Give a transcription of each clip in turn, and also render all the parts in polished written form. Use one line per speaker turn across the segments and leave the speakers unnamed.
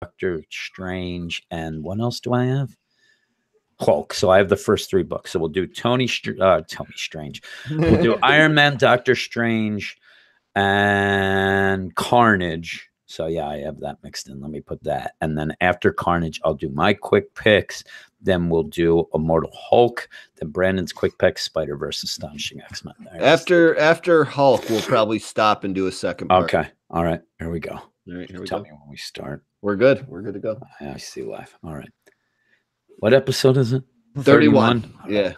Doctor Strange, and what else do I have? Hulk. So I have the first 3 books. So we'll do Tony Strange. We'll do Iron Man, Doctor Strange, and Carnage. So yeah, I have that mixed in. Let me put that. And then after Carnage, I'll do my quick picks. Then we'll do Immortal Hulk. Then Brandon's quick picks, Spider-Verse, Astonishing X-Men.
After Hulk, we'll probably stop and do a second part.
Okay. All right. Here we go.
All right. Here we
Tell
go.
me when we start.
We're good. We're good to go.
I see live. All right. What episode is it?
31. Yeah.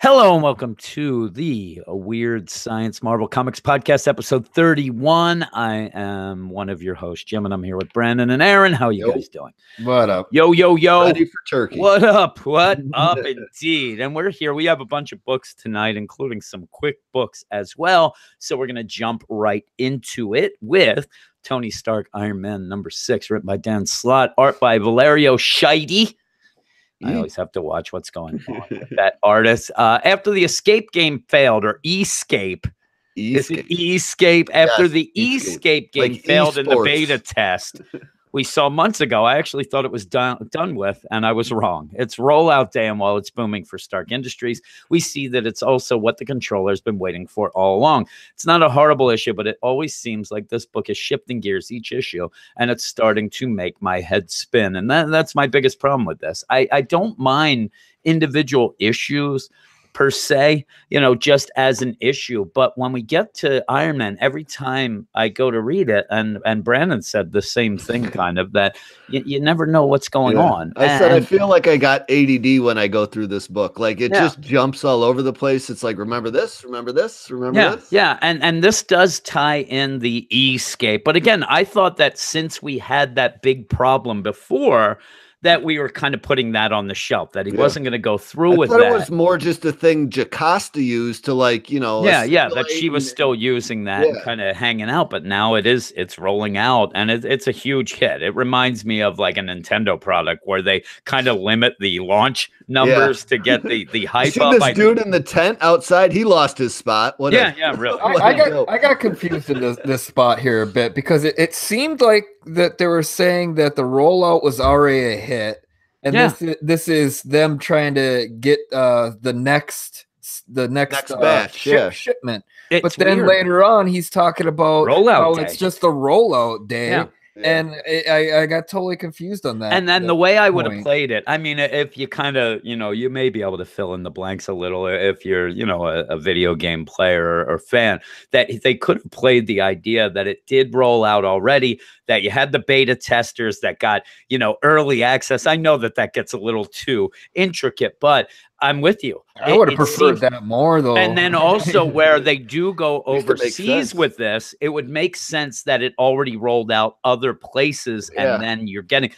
Hello and welcome to the Weird Science Marvel Comics Podcast, episode 31. I am one of your hosts, Jim, and I'm here with Brandon and Aaron. How are you guys doing?
What up?
Yo.
Ready for turkey.
What up? What up indeed. And we're here. We have a bunch of books tonight, including some quick books as well. So we're going to jump right into it with Tony Stark, Iron Man #6, written by Dan Slott, art by Valerio Scheide. I always have to watch what's going on with that artist. After the Escape game failed, or Escape. Is it Escape? After the Escape game like failed in the beta test, we saw months ago. I actually thought it was done with, and I was wrong. It's rollout day, and while it's booming for Stark Industries, we see that it's also what the controller's been waiting for all along. It's not a horrible issue, but it always seems like this book is shifting gears each issue, and it's starting to make my head spin. And that's my biggest problem with this. I don't mind individual issues per se, just as an issue. But when we get to Iron Man, every time I go to read it, and Brandon said the same thing, kind of, that you never know what's going on.
I feel like I got ADD when I go through this book. Like it just jumps all over the place. It's like, remember this, remember this, remember this.
Yeah. And this does tie in the Escape. But again, I thought that since we had that big problem before, that we were kind of putting that on the shelf, that he wasn't going to go through with that.
It was more just a thing Jocasta used to, like,
that she was still using that and kind of hanging out. But now it's rolling out, and it's a huge hit. It reminds me of like a Nintendo product where they kind of limit the launch numbers to get the hype
see
up.
This dude in the tent outside, he lost his spot.
Really.
I got confused in this spot here a bit, because it seemed like that they were saying that the rollout was already a hit, and this is them trying to get the next
batch
shipment. But then weird. Later on, he's talking about
rollout day.
It's just the rollout day. Yeah. And I got totally confused on that.
And then the way I would have played it, I mean, if you kind of, you may be able to fill in the blanks a little if you're, a video game player or fan, that they could have played the idea that it did roll out already, that you had the beta testers that got, early access. I know that gets a little too intricate, but I'm with you.
I would have preferred that more, though.
And then also where they do go overseas with this, it would make sense that it already rolled out other places, and then you're getting,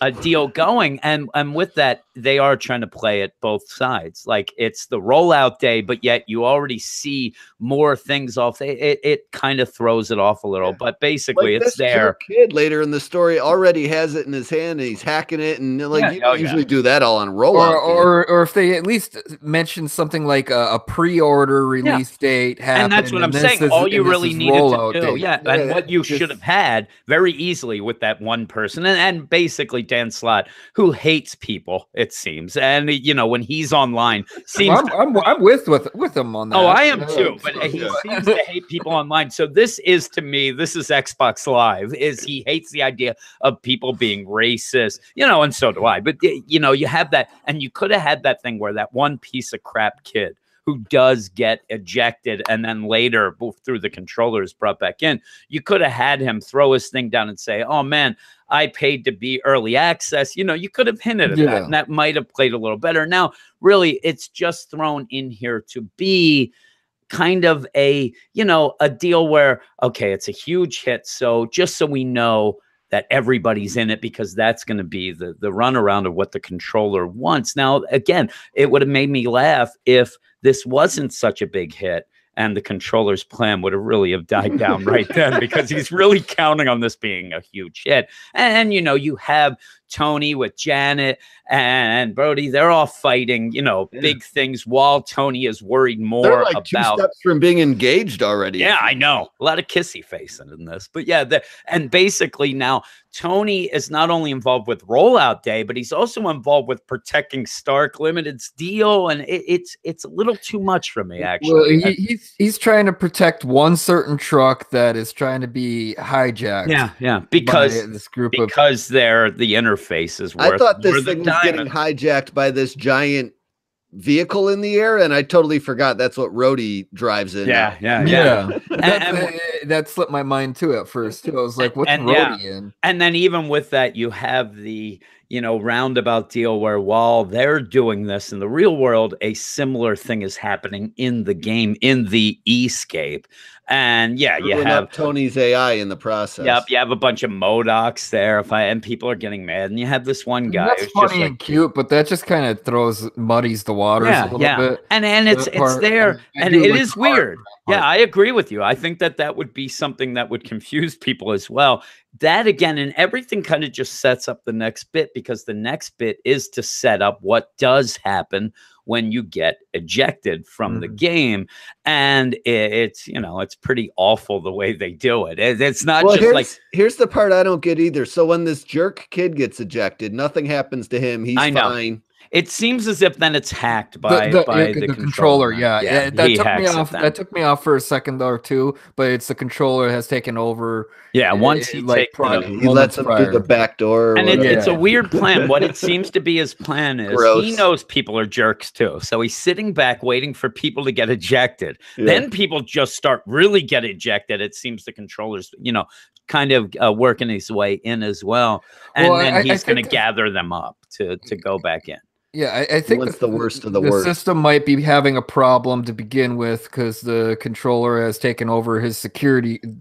a deal going. And with that, they are trying to play it both sides. Like, it's the rollout day, but yet you already see more things off. It kind of throws it off a little, but basically it's there.
Kid later in the story already has it in his hand and he's hacking it, and usually do that all on rollout.
Or if they at least mention something like a pre-order release date happened.
And that's what I'm saying. All you really needed to do. And what you should have had very easily with that one person, and basically Dan Slott, who hates people, it seems, and when he's online, seems
I'm with him on that.
Oh, I am too, but he seems to hate people online. So this is, to me, this is Xbox Live. Is he hates the idea of people being racist, and so do I. But you have that, and you could have had that thing where that one piece of crap kid who does get ejected and then later through the controllers brought back in, you could have had him throw his thing down and say, oh man, I paid to be early access. You could have hinted at that, and that might have played a little better. Now, really, it's just thrown in here to be kind of a deal where, okay, it's a huge hit. So just so we know that everybody's in it, because that's going to be the runaround of what the controller wants. Now, again, it would have made me laugh if this wasn't such a big hit and the controller's plan would have really have died down right then, because he's really counting on this being a huge hit. And you have Tony with Janet and Brody. They're all fighting, you know, big things while Tony is worried more
They're like
about
2 steps from being engaged already.
Yeah, I know. A lot of kissy facing in this. But yeah, and basically now Tony is not only involved with Rollout Day, but he's also involved with protecting Stark Limited's deal. And it's a little too much for me, actually.
Well, he's trying to protect one certain truck that is trying to be hijacked.
Yeah, because
this group
they're the interface is worth.
I thought this thing was getting hijacked by this giant vehicle in the air, and I totally forgot that's what Rhodey drives in.
Yeah.
That slipped my mind too at first too. I was like, what's Rhodey in?
And then even with that, you have the roundabout deal where while they're doing this in the real world, a similar thing is happening in the game, in the Escape. And yeah, you have
Tony's AI in the process.
Yep, you have a bunch of Modocs there, and people are getting mad, and you have this one guy.
That's funny and cute, but that just kind of muddies the waters a little bit.
And it's there, and it is weird. Yeah, I agree with you. I think that would be something that would confuse people as well. That again, and everything kind of just sets up the next bit, because the next bit is to set up what does happen when you get ejected from the game. And it's pretty awful the way they do it. It's not
here's the part I don't get either. So when this jerk kid gets ejected, nothing happens to him. He's fine.
It seems as if then it's hacked by the controller.
Yeah. That took me off for a second or two, but it's the controller has taken over.
Yeah, once he lets
him through the back door.
And it's a weird plan. What it seems to be his plan is he knows people are jerks too. So he's sitting back waiting for people to get ejected. Yeah. Then people just start really get ejected. It seems the controller's, kind of working his way in as well. And then he's going to gather them up to go back in.
Yeah, I think
it's the worst of the worst.
The system might be having a problem to begin with because the controller has taken over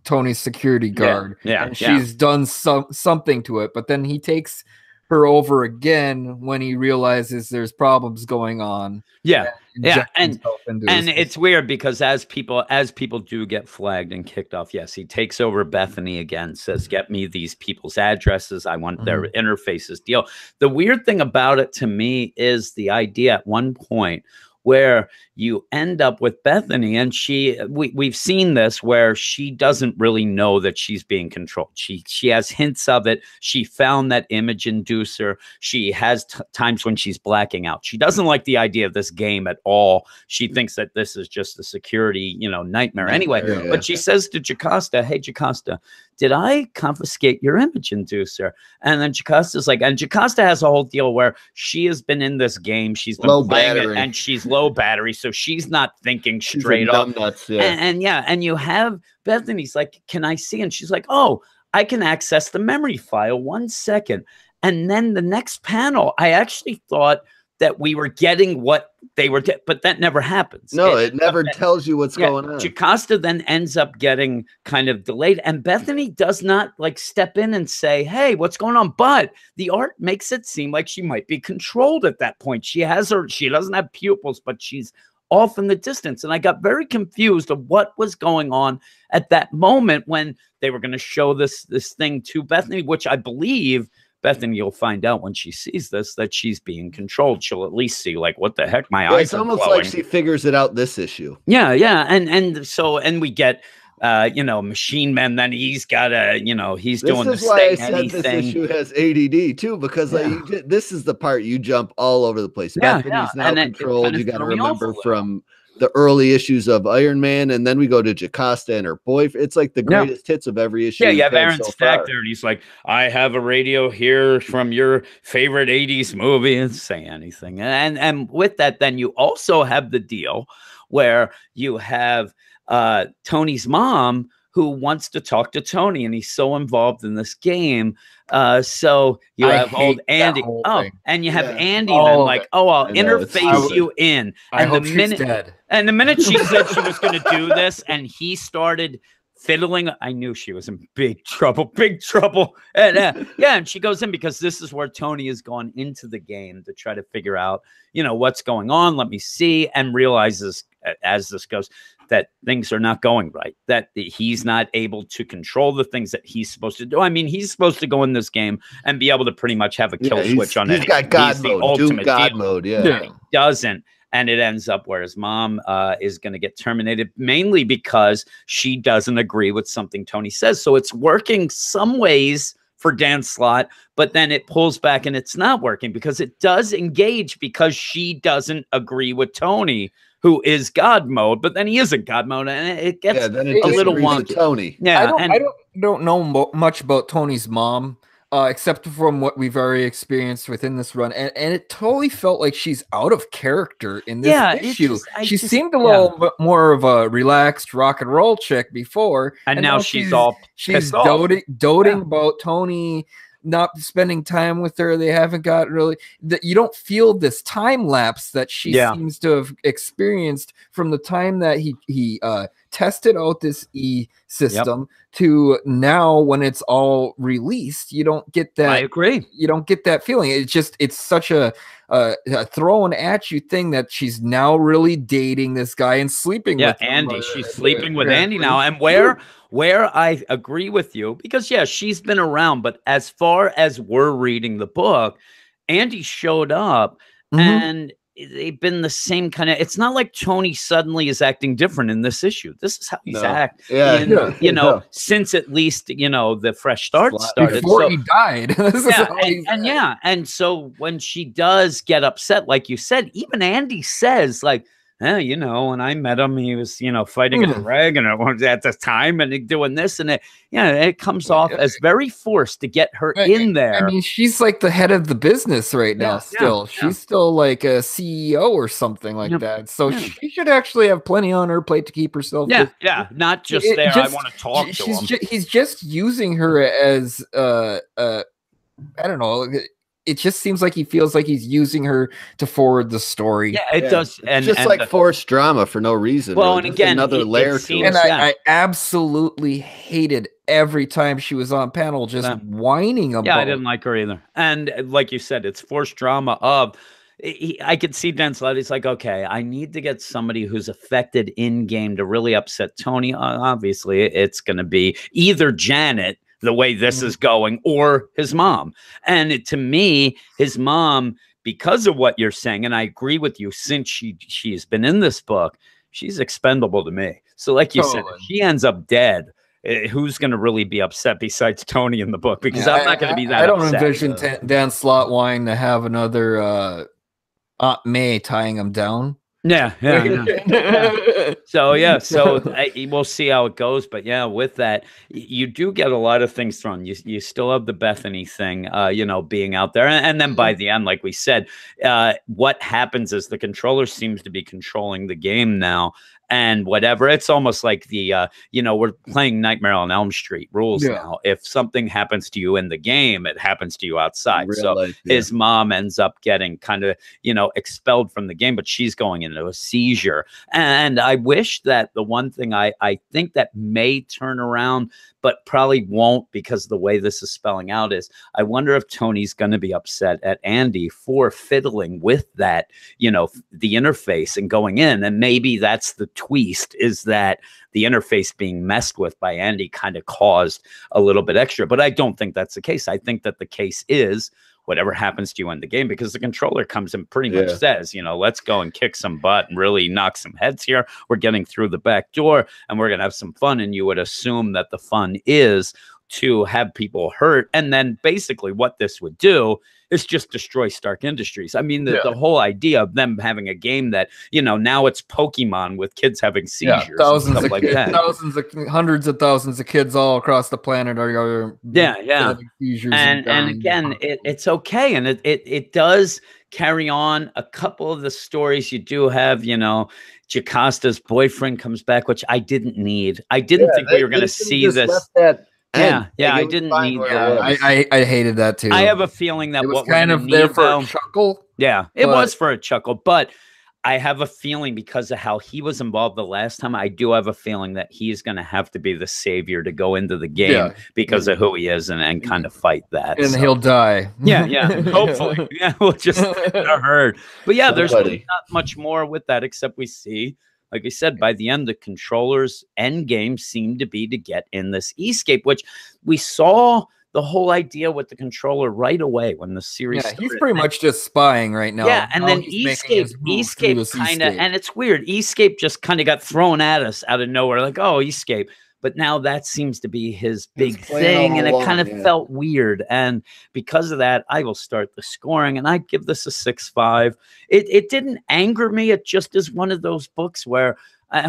Tony's security guard. And she's done something to it, but then he takes her over again when he realizes there's problems going on.
And it's weird because as people do get flagged and kicked off, yes, he takes over Bethany again, says, get me these people's addresses. I want their interfaces deal. The weird thing about it to me is the idea at one point where you end up with Bethany, and we've seen this where she doesn't really know that she's being controlled. She has hints of it. She found that image inducer. She has times when she's blacking out. She doesn't like the idea of this game at all. She thinks that this is just a security, nightmare anyway. But she says to Jocasta, hey, Jocasta, did I confiscate your image inducer? And then Jocasta's like, and Jocasta has a whole deal where she has been in this game. She's been playing it, and she's low battery. So she's not thinking straight up. And you have Bethany's like, can I see? And she's like, oh, I can access the memory file. 1 second. And then the next panel, I actually thought that we were getting what they were, but that never happens.
No, it never tells you what's going on.
Jocasta then ends up getting kind of delayed, and Bethany does not step in and say, hey, what's going on? But the art makes it seem like she might be controlled at that point. She doesn't have pupils, but she's off in the distance. And I got very confused of what was going on at that moment when they were going to show this thing to Bethany, which I believe Bethany, you'll find out when she sees this that she's being controlled. She'll at least see what the heck, my eyes.
It's almost like she figures it out this issue.
Yeah, and we get Machine Man. Then he's got he's doing the
say anything. This issue has ADD too, because this is the part you jump all over the place. Bethany's now controlled. You got to remember from the early issues of Iron Man, and then we go to Jocasta and her boyfriend. It's like the greatest hits of every issue.
Yeah, you have Aaron Stack there, and he's like, I have a radio here from your favorite 80s movie, and say anything. And with that, then you also have the deal where you have Tony's mom who wants to talk to Tony, and he's so involved in this game. So you have old Andy. And you have Andy then I'll interface you in. And the minute she said she was going to do this, and he started fiddling, I knew she was in big trouble. And and she goes in because this is where Tony has gone into the game to try to figure out, what's going on. Let me see, and realizes as this goes. that things are not going right, that he's not able to control the things that he's supposed to do. I mean, he's supposed to go in this game and be able to pretty much have a kill switch on it.
He's got God mode, Duke God mode, yeah.
He doesn't. And it ends up where his mom is going to get terminated, mainly because she doesn't agree with something Tony says. So it's working some ways for Dan Slott, but then it pulls back and it's not working because it does engage because she doesn't agree with Tony, who is God mode, but then he isn't God mode, and it gets
then it
a little wonky.
Tony.
Yeah,
I don't know much about Tony's mom. Except from what we've already experienced within this run. And it totally felt like she's out of character in this issue. She seemed a little bit more of a relaxed rock and roll chick before.
And now she's all
she's doting about Tony not spending time with her. They haven't got really that. You don't feel this time lapse that she seems to have experienced from the time that he tested out this system to now when it's all released. You don't get that.
I agree.
You don't get that feeling. It's such a thrown at you thing that she's now really dating this guy and sleeping with
Andy. She's sleeping with Andy now. And where I agree with you, because she's been around, but as far as we're reading the book, Andy showed up and they've been the same kind of. It's not like Tony suddenly is acting different in this issue. This is how he's acting. Since at least the fresh start started
before he died.
And so when she does get upset, like you said, even Andy says like, when I met him, he was, fighting a dragon at the time and doing this and it comes off as very forced to get her in there.
I mean, she's like the head of the business right now. She's still like a CEO or something like that. So she should actually have plenty on her plate to keep herself.
Not just there. I want to talk to him.
He's just using her as I don't know. It just seems like he feels like he's using her to forward the story.
Yeah, it does. And
just like forced drama for no reason.
Well, and again,
another layer to it.
And I absolutely hated every time she was on panel just whining about.
Yeah, I didn't like her either. And like you said, it's forced drama of. I could see Dan Slott. He's like, okay, I need to get somebody who's affected in game to really upset Tony. Obviously, it's going to be either Janet, the way this is going, or his mom. And to me, his mom, because of what you're saying, and I agree with you, since she's been in this book, she's expendable to me. So like you said, if she ends up dead, who's going to really be upset besides Tony in the book? Because I'm not going to be that upset.
I don't envision Dan Slott wanting to have another Aunt May tying him down.
So we'll see how it goes, but with that, you do get a lot of things thrown. You still have the Bethany thing, being out there, and then by the end, like we said, what happens is the controller seems to be controlling the game now. And whatever, it's almost like the, we're playing Nightmare on Elm Street rules now. If something happens to you in the game, it happens to you outside. His mom ends up getting kind of, expelled from the game, but she's going into a seizure. And I wish that the one thing I think that may turn around, but probably won't because the way this is spelling out is, I wonder if Tony's going to be upset at Andy for fiddling with that, the interface and going in. And maybe that's the twist, is that the interface being messed with by Andy kind of caused a little bit extra. But I don't think that's the case. I think that the case is whatever happens to you in the game, because the controller comes and pretty much says, let's go and kick some butt and really knock some heads here. We're getting through the back door and we're going to have some fun. And you would assume that the fun is to have people hurt. And then basically what this would do is just destroy Stark Industries. I mean, the whole idea of them having a game that, now it's Pokemon with kids having seizures,
thousands
and stuff like that.
Hundreds of thousands of kids all across the planet are seizures.
And again, it's okay. And it does carry on a couple of the stories. You do have, Jacosta's boyfriend comes back, which I didn't need. I didn't think we were going to see this. I didn't need that.
I hated that too.
I have a feeling that
it was kind of there for a chuckle.
Yeah, it was for a chuckle, but I have a feeling because of how he was involved the last time, I do have a feeling that he's going to have to be the savior to go into the game because of who he is and kind of fight that.
And he'll die.
Hopefully. We'll just hurt. But there's really not much more with that except we see like I said, by the end, the controller's end game seemed to be to get in this escape, which we saw the whole idea with the controller right away when the series started.
He's pretty much just spying right now.
Yeah, and then Escape kind of, and it's weird. Escape just kind of got thrown at us out of nowhere, like, oh, Escape. But now that seems to be his big thing, and it kind of felt weird. And because of that, I will start the scoring, and I'd give this a 6.5. It didn't anger me. It just is one of those books where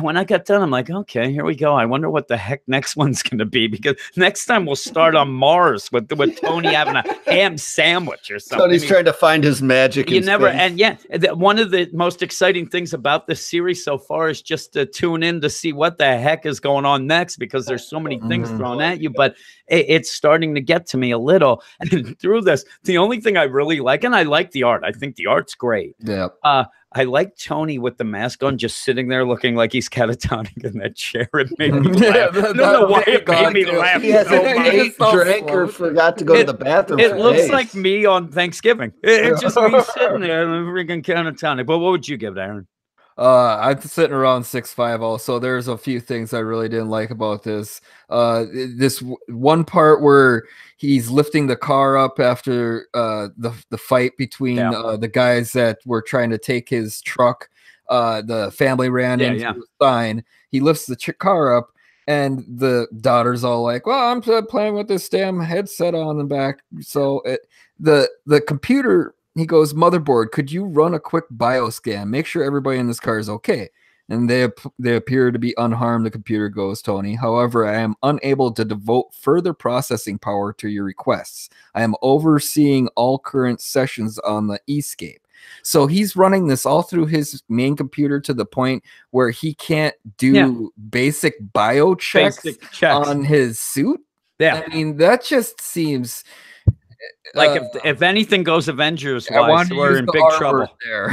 when I got done, I'm like, okay, here we go. I wonder what the heck next one's going to be, because next time we'll start on Mars with Tony having a ham sandwich or something.
Tony's trying to find his magic.
And yeah, one of the most exciting things about this series so far is just to tune in to see what the heck is going on next, because there's so many things thrown at you. But it's starting to get to me a little. And through this, the only thing I really like, and I like the art. I think the art's great.
Yeah.
I like Tony with the mask on, just sitting there looking like he's catatonic in that chair. It made me laugh. I don't know why it made me laugh.
He hasn't drank or forgot to go to the bathroom.
It looks like me on Thanksgiving. It's just me sitting there freaking catatonic. But what would you give it, Aaron?
I'm sitting around 6.5 also. There's a few things I really didn't like about this. This one part where he's lifting the car up after the fight between the guys that were trying to take his truck. The family ran into the sign. He lifts the car up, and the daughter's all like, well, I'm playing with this damn headset on the back. So the computer... He goes, motherboard, could you run a quick bioscan? Make sure everybody in this car is okay. And they appear to be unharmed, the computer goes, Tony. However, I am unable to devote further processing power to your requests. I am overseeing all current sessions on the Escape. So he's running this all through his main computer to the point where he can't do basic bio checks on his suit. Yeah. I mean, that just seems...
Like if anything goes Avengers wise, we're in big trouble
there.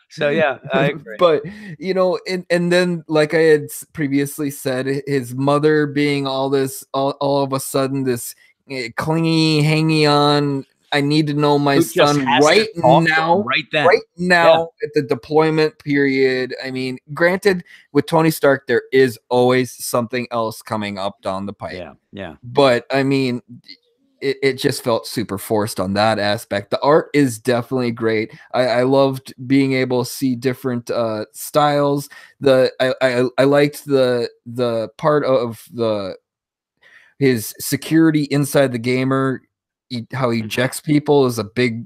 So I agree.
But and then like I had previously said, his mother being all of a sudden this clingy, hangy on. I need to know my son right now at the deployment period. I mean, granted, with Tony Stark, there is always something else coming up down the pipe.
Yeah.
But I mean. It just felt super forced on that aspect. The art is definitely great. I loved being able to see different styles. I liked the part of his security inside the gamer. How he ejects people is a big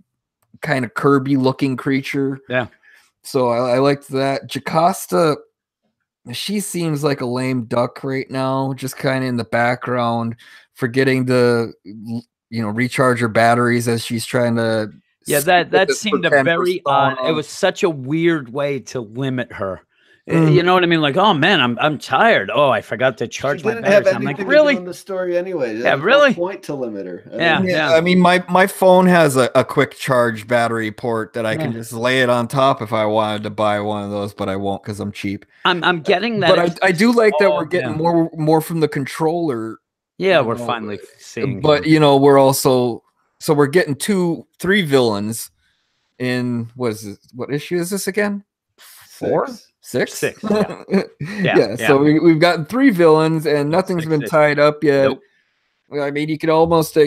kind of Kirby looking creature.
Yeah.
So I liked that. Jocasta, she seems like a lame duck right now, just kind of in the background, forgetting to recharge her batteries as she's trying to.
Yeah, that seemed a very odd. It was such a weird way to limit her. You know what I mean? Like, oh man, I'm tired. Oh, I forgot to charge my batteries. I'm like, really?
In the story anyway.
Yeah, really?
No point to limit her.
Yeah.
I mean, my phone has a quick charge battery port that I can just lay it on top if I wanted to buy one of those, but I won't because I'm cheap.
I'm getting that.
But I do like that we're getting more from the controller.
Yeah, we're finally seeing.
But we're also we're getting 3 villains in what issue is this again? 4? 6? Yeah. So we've gotten 3 villains and nothing's been tied up yet. Nope. I mean, you could almost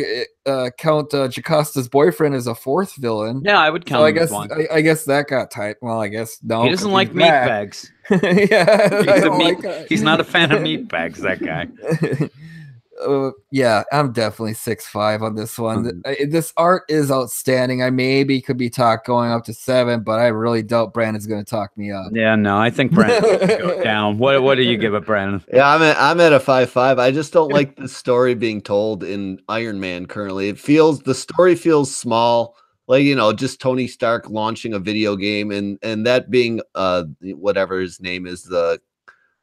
count Jocasta's boyfriend as a 4th villain.
Yeah, I would count.
So I guess that got tied. Well, I guess no.
He doesn't like meat bags. He's not a fan of meat bags. That guy.
Yeah, I'm definitely 6.5 on this one. This art is outstanding. I maybe could be talked going up to 7, but I really doubt Brandon's going to talk me up.
Yeah, no, I think Brandon's going to go down. What do you give it, Brandon?
Yeah, I'm at a 5.5. I just don't like the story being told in Iron Man currently. The story feels small, like just Tony Stark launching a video game and that being whatever his name is, the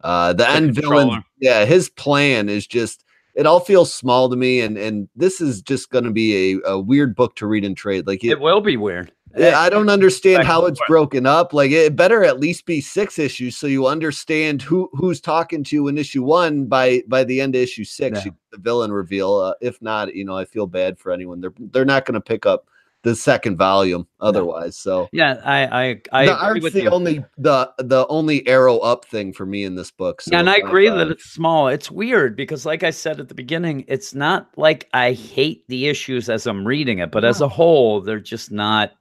end villain. Yeah, his plan is just. It all feels small to me, and this is just going to be a weird book to read and trade. Like
it will be weird.
I don't understand how it's broken up. Like it better at least be 6 issues so you understand who's talking to you in issue 1 by the end of issue 6. You get the villain reveal. If not, I feel bad for anyone. They're not going to pick up the second volume otherwise. So
yeah, I
the art's the only arrow up thing for me in this book. So
yeah, and I agree that it's small. It's weird because, like I said at the beginning, it's not like I hate the issues as I'm reading it, but as a whole, they're just not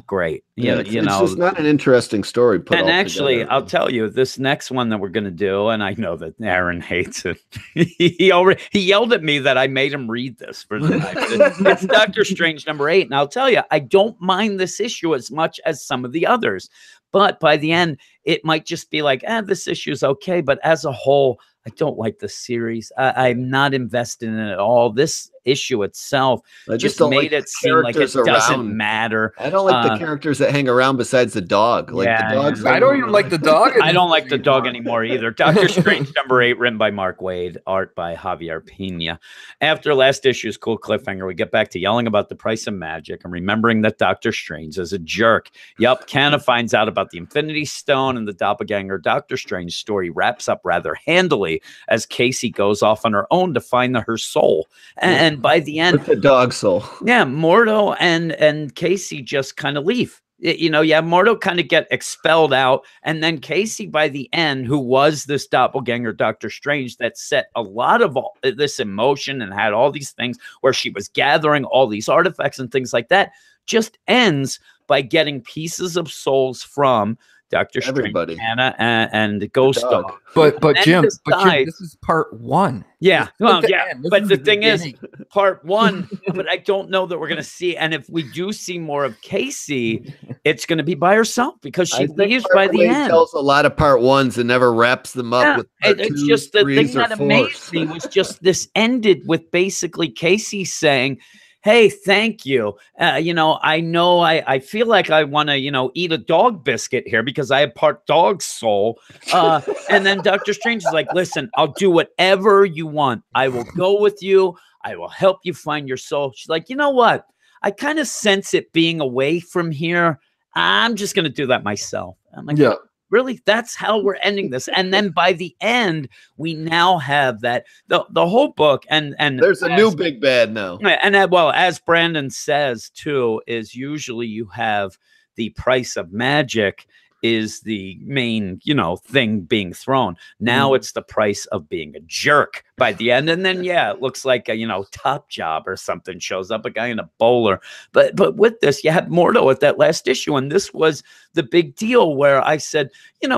great.
Yeah, it's just not an interesting story.
And actually, I'll tell you, this next one that we're going to do, and I know that Aaron hates it. he yelled at me that I made him read this for the night. It's Doctor Strange #8, and I'll tell you, I don't mind this issue as much as some of the others. But by the end, it might just be like, this issue is okay. But as a whole, I don't like the series. I'm not invested in it at all. This issue itself just made it seem like it doesn't matter.
I don't like the characters that hang around besides the dog. Like the dogs.
I don't even like the dog.
I don't like the dog anymore either. Doctor Strange #8, written by Mark Waid, art by Javier Pena. After last issue's cool cliffhanger, we get back to yelling about the price of magic and remembering that Doctor Strange is a jerk. Yup, Kanna finds out about the Infinity Stone, and the doppelganger Doctor Strange story wraps up rather handily as Casey goes off on her own to find her soul. And by the end,
with the dog soul,
Mordo and Casey just kind of leave. Mordo kind of get expelled out, and then Casey by the end, who was this doppelganger Doctor Strange that set a lot of this in motion and had all these things where she was gathering all these artifacts and things like that, just ends by getting pieces of souls from Doctor Strange, Kanna, and Ghost Dog.
But Jim, this is part 1.
Yeah, well, yeah. But the thing is, part 1. But I don't know that we're going to see. And if we do see more of Casey, it's going to be by herself because she leaves by the end.
Tells a lot of part 1s and never wraps them up with.
It's just the thing that amazed me was just this ended with basically Casey saying, hey, thank you. I know I feel like I want to, eat a dog biscuit here because I have part dog soul. And then Doctor Strange is like, listen, I'll do whatever you want. I will go with you. I will help you find your soul. She's like, you know what? I kind of sense it being away from here. I'm just going to do that myself. I'm like, yeah. Really, that's how we're ending this. And then by the end, we now have that the whole book and
there's a new big bad now.
And as Brandon says too, is usually you have the price of magic is the main, thing being thrown. Now it's the price of being a jerk by the end. And then, it looks like a, Top Job or something shows up, a guy in a bowler. But with this, you had Mordo at that last issue. And this was the big deal where I said,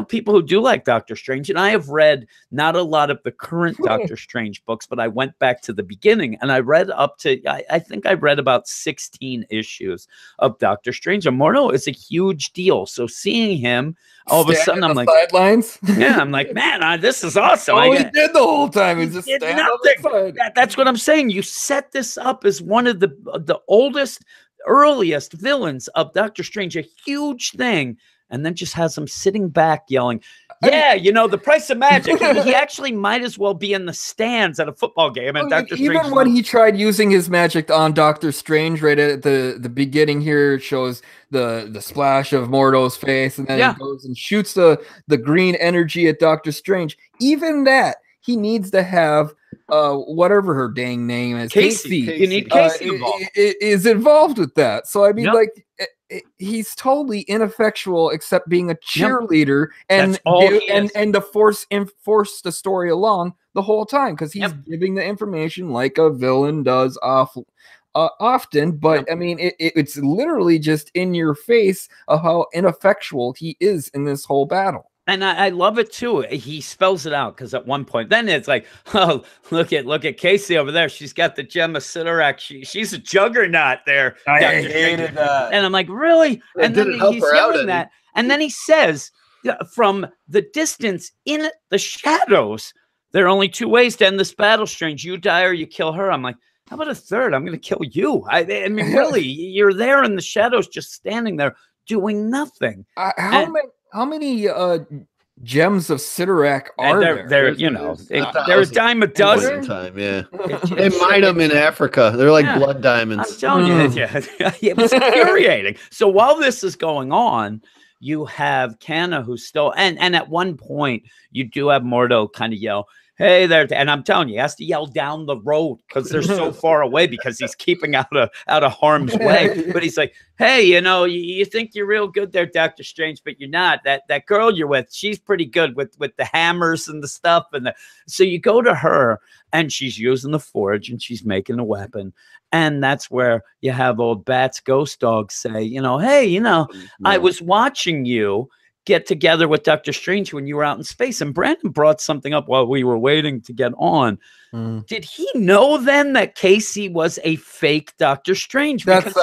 people who do like Doctor Strange, and I have read not a lot of the current Doctor Strange books, but I went back to the beginning and I read up to, I think I read about 16 issues of Doctor Strange. And Mordo is a huge deal. So seeing him, all of a sudden, I'm like,
sidelines.
Yeah, I'm like, man, this is awesome.
All he did the whole time is just stand on the side.
That's what I'm saying. You set this up as one of the oldest, earliest villains of Doctor Strange, a huge thing, and then just has him sitting back yelling, the price of magic. He actually might as well be in the stands at a football game. And Doctor Strange,
even when he tried using his magic on Doctor Strange, right at the beginning here, it shows the splash of Mordo's face, and then he goes and shoots the green energy at Doctor Strange. Even that, he needs to have whatever her dang name is,
Casey. You need Casey
is involved with that. So I mean, he's totally ineffectual except being a cheerleader and to force the story along the whole time because he's giving the information like a villain does often. But I mean, it's literally just in your face of how ineffectual he is in this whole battle.
And I love it too. He spells it out because at one point, then it's like, oh, look at Casey over there. She's got the gem of Sidorak. She's a juggernaut there.
I hated that.
And I'm like, really? And then he's yelling that. And then he says, from the distance in the shadows, there are only 2 ways to end this battle, Strange. You die or you kill her. I'm like, how about a third? I'm going to kill you. I mean, really, you're there in the shadows, just standing there doing nothing.
How many gems of Sidorak are there?
They're a dime a dozen.
They mine them in Africa. They're like blood diamonds.
I'm telling you, it was infuriating. So while this is going on, you have Kanna who's still and at one point you do have Mordo kind of yell, hey there. And I'm telling you, he has to yell down the road because they're so far away because he's keeping out of harm's way. But he's like, hey, you think you're real good there, Dr. Strange, but you're not. That girl you're with, she's pretty good with the hammers and the stuff. So you go to her and she's using the forge and she's making a weapon. And that's where you have old Bat's ghost dog say, hey, I was watching you get together with Dr. Strange when you were out in space. And Brandon brought something up while we were waiting to get on. Did he know then that Casey was a fake Dr. Strange?
That's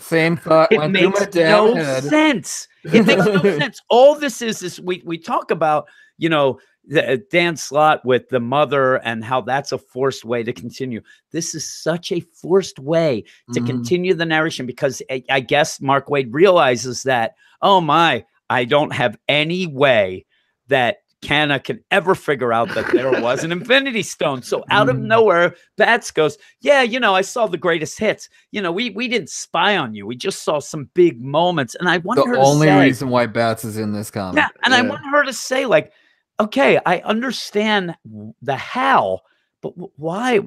same thought.
It makes no sense. It makes no sense. All this is we talk about, the Dan Slott with the mother and how that's a forced way to continue. This is such a forced way to continue the narration because I guess Mark Waid realizes that, oh my, I don't have any way that Canna can ever figure out that there was an Infinity Stone. So out of nowhere, Bats goes, yeah, I saw the greatest hits. We didn't spy on you. We just saw some big moments. And I want her to say—
the only reason why Bats is in this comic.
Yeah, and I want her to say, like, okay, I understand the how, but why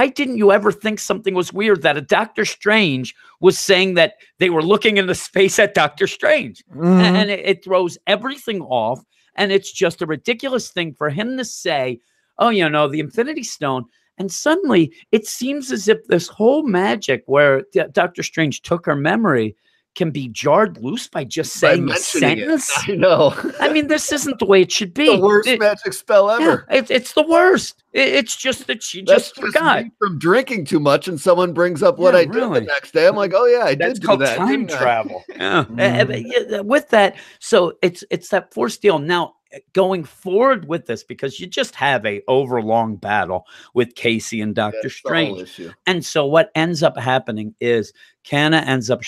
didn't you ever think something was weird that a Doctor Strange was saying that they were looking into space at Doctor Strange? And it throws everything off. And it's just a ridiculous thing for him to say, oh, the Infinity Stone. And suddenly it seems as if this whole magic where Doctor Strange took her memory can be jarred loose by just saying a sentence.
I know.
I mean, this isn't the way it should be.
The worst magic spell ever.
Yeah, it's the worst. It's just that she just forgot.
From drinking too much and someone brings up what I did the next day. I'm like, oh yeah, I did do that.
Time travel. With that, so it's that forced deal. Now, going forward with this, because you just have a overlong battle with Casey and Doctor Strange. And so what ends up happening is Canna ends up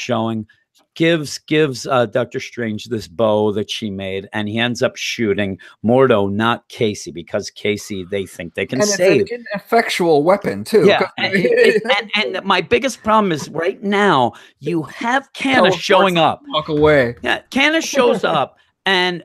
gives Doctor Strange this bow that she made, and he ends up shooting Mordo, not Casey, because Casey they think they can save.
It's an ineffectual weapon too.
Yeah, and my biggest problem is right now you have Canna showing up.
Walk away.
Yeah, Canna shows up and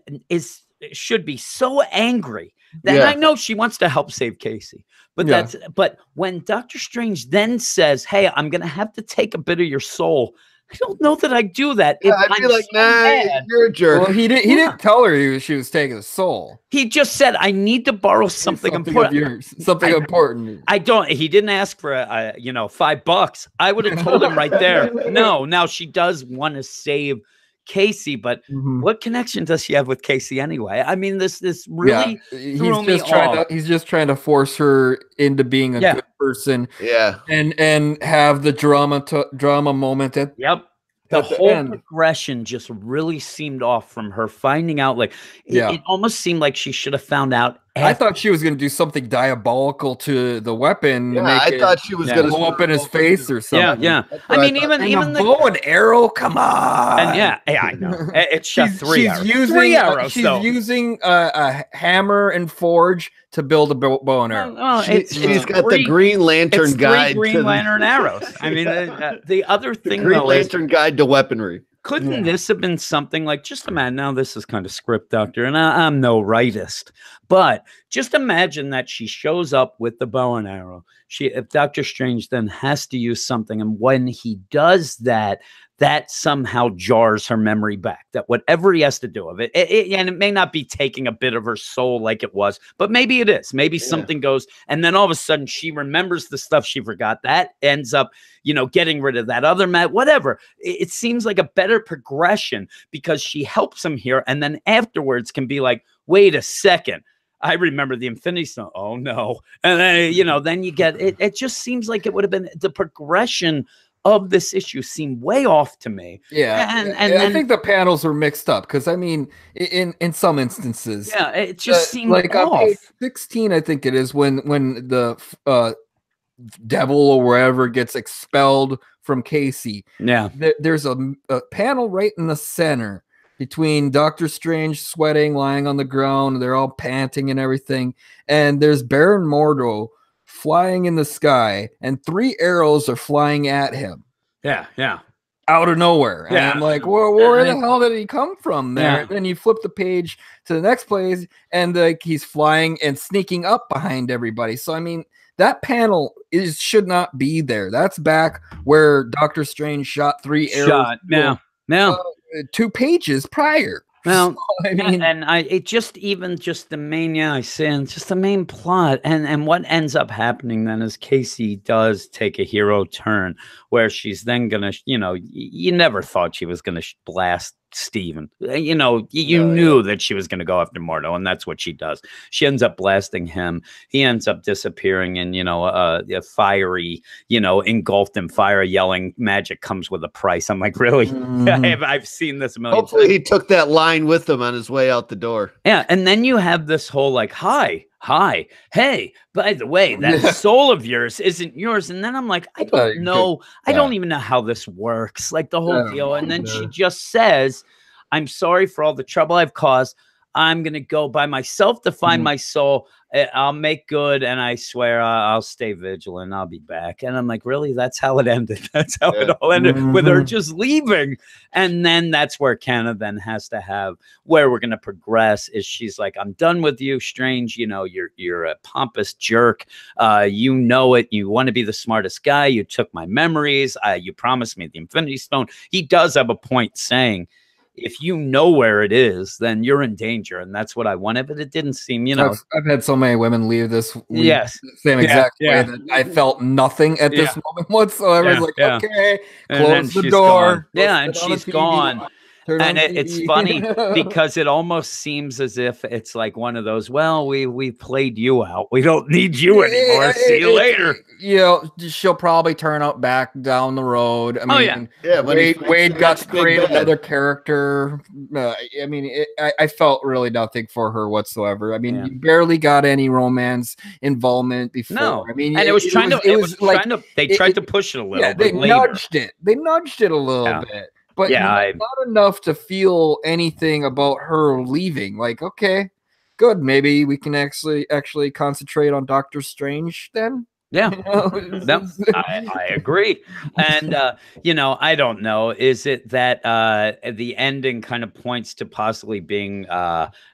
should be so angry that I know she wants to help save Casey. But when Doctor Strange then says, hey, I'm gonna have to take a bit of your soul, I don't know that I do that.
I'd be like, nah, you're a jerk.
Well, he didn't tell her she was taking the soul.
He just said, I need to borrow something important.
Important.
He didn't ask for $5. I would have told him right there. No, now she does want to save Casey, but what connection does she have with Casey anyway? I mean, this really threw me off.
He's just trying to force her into being a good person.
Yeah,
and have the drama moment at
the whole progression just really seemed off from her finding out. Like it almost seemed like she should have found out.
I thought she was going to do something diabolical to the weapon.
Yeah, I thought she was going to
blow up in his face or something.
Yeah. I mean, even the
bow and arrow. Come on.
And I know it shot three arrows.
She's using a hammer and forge to build a bow and arrow.
She's got the Green Lantern guide.
Green Lantern arrows. I mean, the other thing,
Green Lantern guide to weaponry.
Couldn't this have been something like, just imagine, now this is kind of script doctor, and I'm no rightist, but just imagine that she shows up with the bow and arrow. If Doctor Strange then has to use something, and when he does that, that somehow jars her memory back, that whatever he has to do of it, and it may not be taking a bit of her soul like it was, but maybe it is. Maybe something goes, and then all of a sudden she remembers the stuff she forgot. That ends up, getting rid of that other whatever. It seems like a better progression because she helps him here, and then afterwards can be like, wait a second, I remember the Infinity Stone. Oh no. And then, then you get it. It just seems like it would have been the progression of this issue seemed way off to me.
Yeah. And I think the panels were mixed up because I mean, in some instances,
it just seemed
like
off.
On page 16, I think it is when the devil or wherever gets expelled from Casey.
Yeah.
There's a panel right in the center between Doctor Strange sweating, lying on the ground. They're all panting and everything. And there's Baron Mordo flying in the sky, and 3 arrows are flying at him.
Yeah.
out of nowhere. And I'm like, well, where the hell did he come from there?
Yeah.
Then you flip the page to the next place, and like he's flying and sneaking up behind everybody. So I mean, that panel should not be there. That's back where Doctor Strange shot 3 arrows.
Now,
2 pages prior.
Well,
so, I mean,
and it just the main, just the main plot, and what ends up happening then is Casey does take a hero turn where she's then gonna, you never thought she was gonna blast Steven. You knew that she was going to go after Mordo, and that's what she does. She ends up blasting him. He ends up disappearing in, a fiery, engulfed in fire, yelling, "Magic comes with a price." I'm like, really? I've seen this a million
Hopefully
times.
He took that line with him on his way out the door.
Yeah, and then you have this whole like, hi, hey, by the way, that soul of yours isn't yours. And then I'm like, I don't know. I don't even know how this works. Like the whole deal. And then she just says, I'm sorry for all the trouble I've caused. I'm going to go by myself to find my soul. I'll make good. And I swear I'll stay vigilant. I'll be back. And I'm like, really? That's how it ended. That's how it all ended with her just leaving. And then that's where Kenna then has to have where we're going to progress is she's like, I'm done with you, Strange. You're a pompous jerk. You know it. You want to be the smartest guy. You took my memories. You promised me the Infinity Stone. He does have a point saying, if you know where it is, then you're in danger. And that's what I wanted, but it didn't seem,
I've had so many women leave this
same
exact way that I felt nothing at this moment whatsoever. It's like, okay, close the door.
And she's gone. And it's funny because it almost seems as if it's like one of those, well, we played you out. We don't need you anymore. See you later.
She'll probably turn up back down the road. I mean, Wade got to create another character. I felt really nothing for her whatsoever. I mean, you barely got any romance involvement before.
No.
I mean,
and they tried to push it a little bit.
They nudged it. They nudged it a little bit. But not enough to feel anything about her leaving. Like, okay, good. Maybe we can actually concentrate on Doctor Strange then.
Yeah, I agree. And, I don't know. Is it that the ending kind of points to possibly being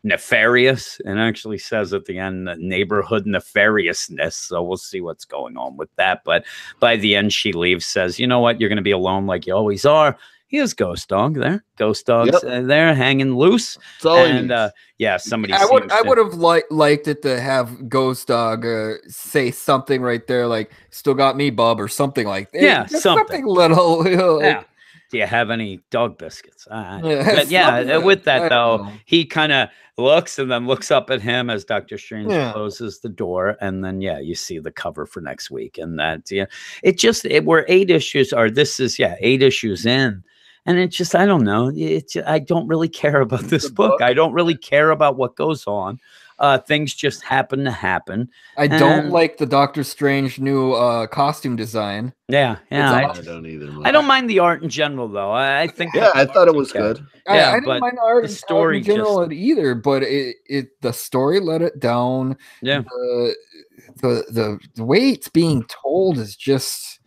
nefarious and actually says at the end neighborhood nefariousness. So we'll see what's going on with that. But by the end, she leaves, says, you know what? You're going to be alone like you always are. Here's Ghost Dog there. Ghost Dog's there hanging loose. And somebody.
I would have liked it to have Ghost Dog say something right there, like "Still got me, bub," or something like that.
Yeah,
something little.
Do you have any dog biscuits? But with that though, he kind of looks and then looks up at him as Doctor Strange closes the door, and then you see the cover for next week, and that we're 8 issues, or this is 8 issues in. And it's just, I don't know. I don't really care about this book. I don't really care about what goes on. Things just happen to happen.
I don't like the Doctor Strange new costume design.
I
don't either.
I don't mind the art in general, though. I think.
I thought it was good.
I didn't mind the art in general either, but the story let it down.
Yeah.
The way it's being told is just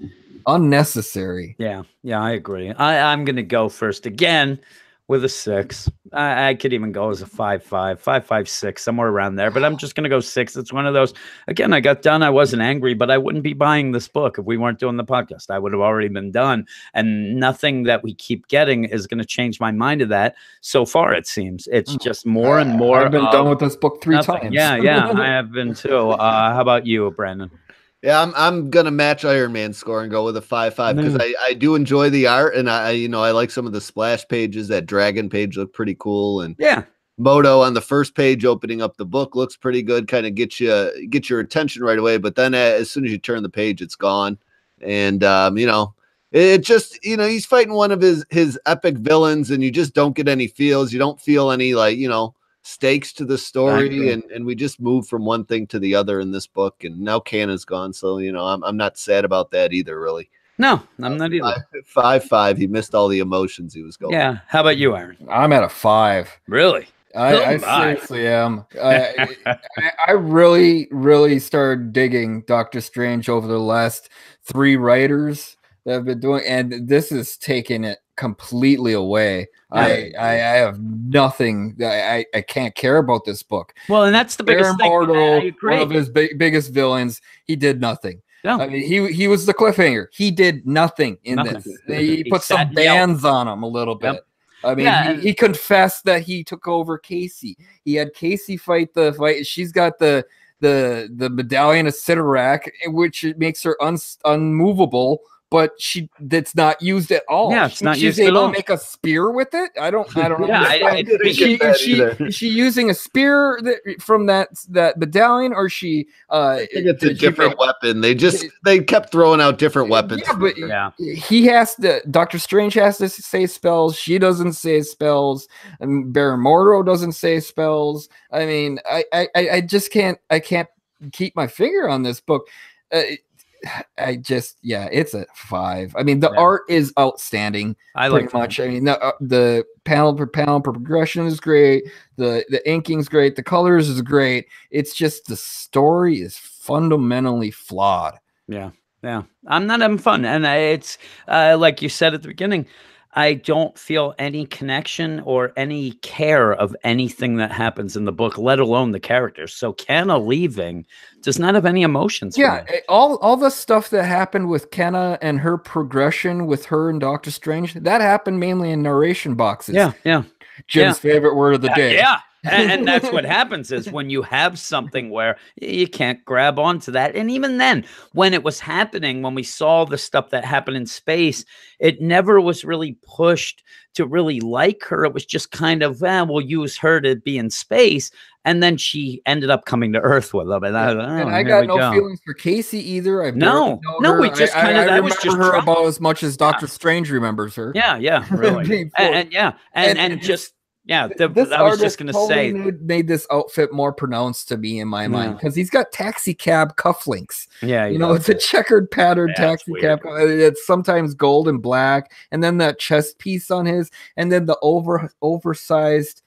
unnecessary.
Yeah, I agree. I'm gonna go first again with a 6. I could even go as a 5.5, 5.56, somewhere around there. But I'm just gonna go 6. It's one of those. Again, I got done. I wasn't angry, but I wouldn't be buying this book if we weren't doing the podcast. I would have already been done, and nothing that we keep getting is gonna change my mind of that. So far, it seems it's just more and more.
I've been done with this book 3 times.
Yeah, I have been too. How about you, Brandon?
Yeah, I'm gonna match Iron Man's score and go with a 5.5 because I do enjoy the art, and I like some of the splash pages. That dragon page looked pretty cool, and Moto on the first page opening up the book looks pretty good. Kind of get your attention right away, but then as soon as you turn the page, it's gone. And it just he's fighting one of his epic villains, and you just don't get any feels. You don't feel any stakes to the story, and we just move from one thing to the other in this book, and now Kanna's gone, so I'm not sad about that either, really.
No, I'm not either.
5.5. He missed all the emotions he was going.
Yeah. How about you, Aaron?
I'm at a 5.
Really?
I seriously am. I really, really started digging Doctor Strange over the last 3 writers. that have been doing, and this is taking it completely away. I have nothing. I can't care about this book.
Well, and that's the biggest thing.
I agree. One of his biggest villains, he did nothing.
Yeah.
I mean, he was the cliffhanger. He did nothing in this. He put some bands on him a little bit. Yep. I mean, he confessed that he took over Casey. He had Casey fight the fight. She's got the medallion of Sidorak, which makes her unmovable, but that's not used at all.
Yeah, it's not
she's
used
able
at all.
to make a spear with it. I don't
yeah,
is she using a spear from that medallion, or she
I think it's a different weapon. They kept throwing out different weapons.
Yeah, but he has to. Dr. Strange has to say spells. She doesn't say spells, and Baron Mordo doesn't say spells. I mean, I just can't keep my finger on this book. It's a 5. I mean, the art is outstanding. I like much. I mean, the panel per panel progression is great. The inking's great. The colors is great. It's just the story is fundamentally flawed.
Yeah. I'm not having fun, and it's like you said at the beginning. I don't feel any connection or any care of anything that happens in the book, let alone the characters. So Kenna leaving does not have any emotions.
Yeah, all the stuff that happened with Kenna and her progression with her and Doctor Strange, that happened mainly in narration boxes.
Yeah.
Jim's favorite word of the day.
Yeah. And that's what happens is when you have something where you can't grab onto that. And even then, when it was happening, when we saw the stuff that happened in space, it never was really pushed to really like her. It was just kind of, we'll use her to be in space. And then she ended up coming to Earth with them. And
I got no feelings for Casey either.
No, we just kind of,
I remember her about as much as Doctor Strange remembers her.
Yeah, really. and just... Yeah, I was just going to say,
made this outfit more pronounced to me in my mind because he's got taxi cab cufflinks.
Yeah,
it's a checkered pattern taxi cab. It's sometimes gold and black, and then that chest piece on his, and then the oversized